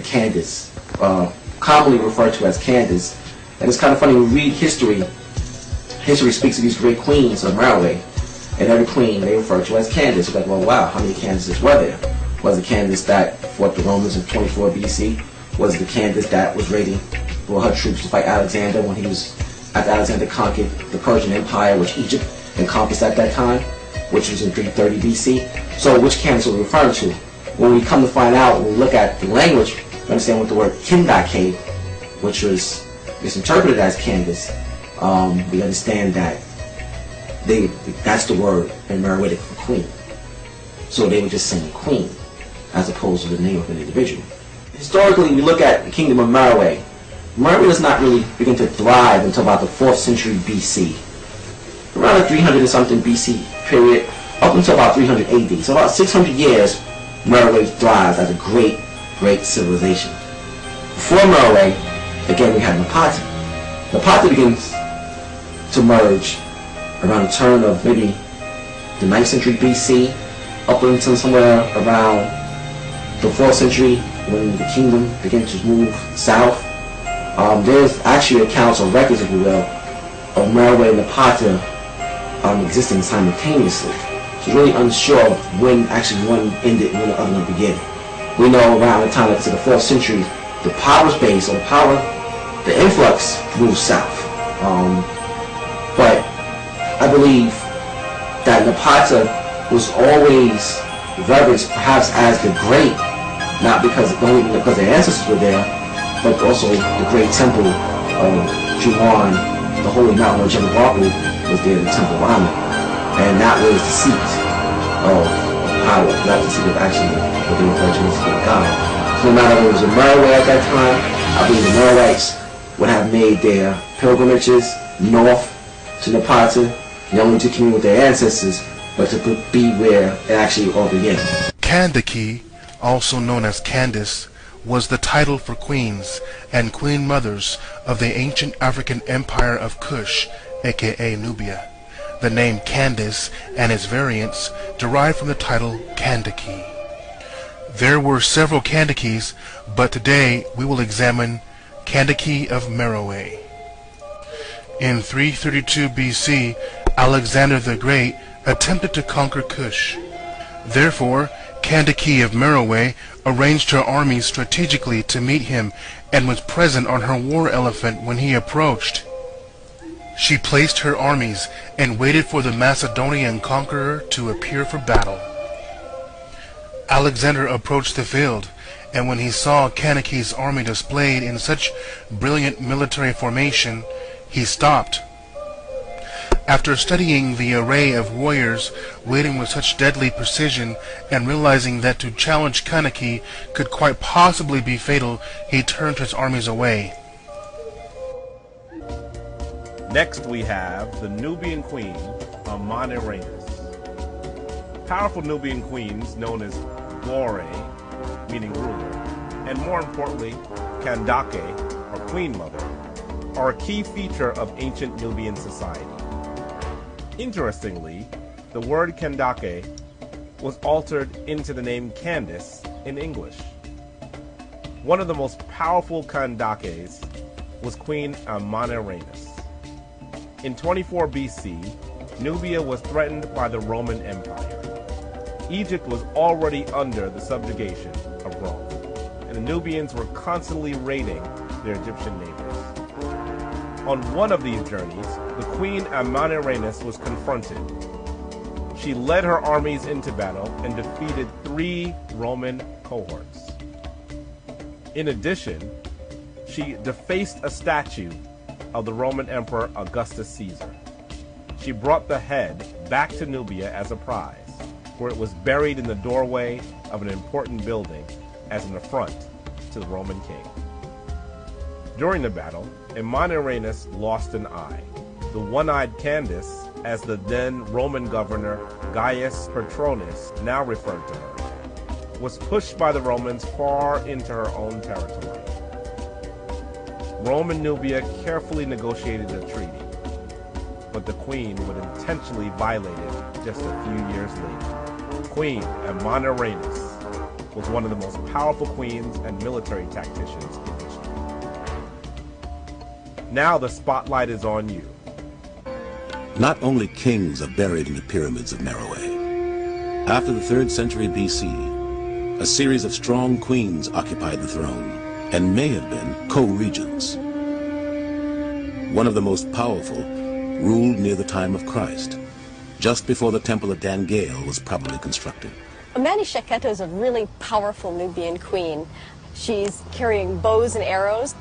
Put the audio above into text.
Candace, commonly referred to as Candace. And it's kind of funny, when we read history, history speaks of these great queens of Meroe, and every queen they refer to as Candace. You're like, well, wow, how many Candaces were there? Was it Candace that fought the Romans in 24 BC? Was it the Candace that was ready for her troops to fight Alexander when he was, after Alexander conquered the Persian Empire, which Egypt encompassed at that time, which was in 330 BC? So which Candace are we referring to? When we come to find out, when we look at the language, we understand what the word Kindake, which was misinterpreted as Candace, we understand that that's the word in Meroitic for queen. So they were just saying queen, as opposed to the name of an individual. Historically, we look at the kingdom of Meroe. Meroe does not really begin to thrive until about the 4th century BC. Around the 300 and something BC period, up until about 300 AD. So about 600 years, Meroe thrives as a great, great civilization. Before Meroe, again we have Napata. Napata begins to merge around the turn of maybe the 9th century BC, up until somewhere around the 4th century when the kingdom began to move south. There's actually accounts or records, if you will, of Meroe and Napata existing simultaneously. So it's really unsure of when actually one ended and when the other one began. We know around the time, like I said, the 4th century, the power space or the influx moved south. But I believe that Napata was always reverenced perhaps as the great, not only because their ancestors were there, but also the great temple of Juwan, the holy mountain of Jemawapu was there, the temple of Amen. And that was the seat of power. That was the seat of actually what they refer to as the God. So no matter what was in Meroe at that time, I believe the Meroites would have made their pilgrimages north to Napata, not only to commune with their ancestors, but to be where it actually all began. Kandake, also known as Candace, was the title for queens and queen mothers of the ancient African empire of Kush, aka Nubia. The name Candace and its variants derived from the title Kandake. There were several Kandakes, but today we will examine Kandake of Meroe. In 332 BC, Alexander the Great attempted to conquer Kush. Therefore, Kandake of Meroe arranged her armies strategically to meet him and was present on her war elephant when he approached. She placed her armies and waited for the Macedonian conqueror to appear for battle. Alexander approached the field, and when he saw Kandake's army displayed in such brilliant military formation, he stopped. After studying the array of warriors waiting with such deadly precision and realizing that to challenge Kandake could quite possibly be fatal, he turned his armies away. Next we have the Nubian queen, Amaneratus. Powerful Nubian queens known as Glore, meaning ruler, and more importantly, Kandake, or queen mother, are a key feature of ancient Nubian society. Interestingly, the word Kandake was altered into the name Candace in English. One of the most powerful Kandakes was Queen Amaneratus. In 24 BC, Nubia was threatened by the Roman Empire. Egypt was already under the subjugation of Rome, and the Nubians were constantly raiding their Egyptian neighbors. On one of these journeys, the queen Amaneratus was confronted. She led her armies into battle and defeated 3 Roman cohorts. In addition, she defaced a statue of the Roman Emperor Augustus Caesar. She brought the head back to Nubia as a prize, where it was buried in the doorway of an important building as an affront to the Roman king. During the battle, Amaneratus lost an eye. The one-eyed Candace, as the then Roman governor Gaius Petronus now referred to her, was pushed by the Romans far into her own territory. Rome and Nubia carefully negotiated a treaty, but the queen would intentionally violate it just a few years later. Queen Amaneratus was one of the most powerful queens and military tacticians in history. Now the spotlight is on you. Not only kings are buried in the pyramids of Meroe. After the 3rd century BC, a series of strong queens occupied the throne and may have been co-regents. One of the most powerful ruled near the time of Christ, just before the temple of Dan Gale was probably constructed. Amani Shaketo is a really powerful Nubian queen. She's carrying bows and arrows.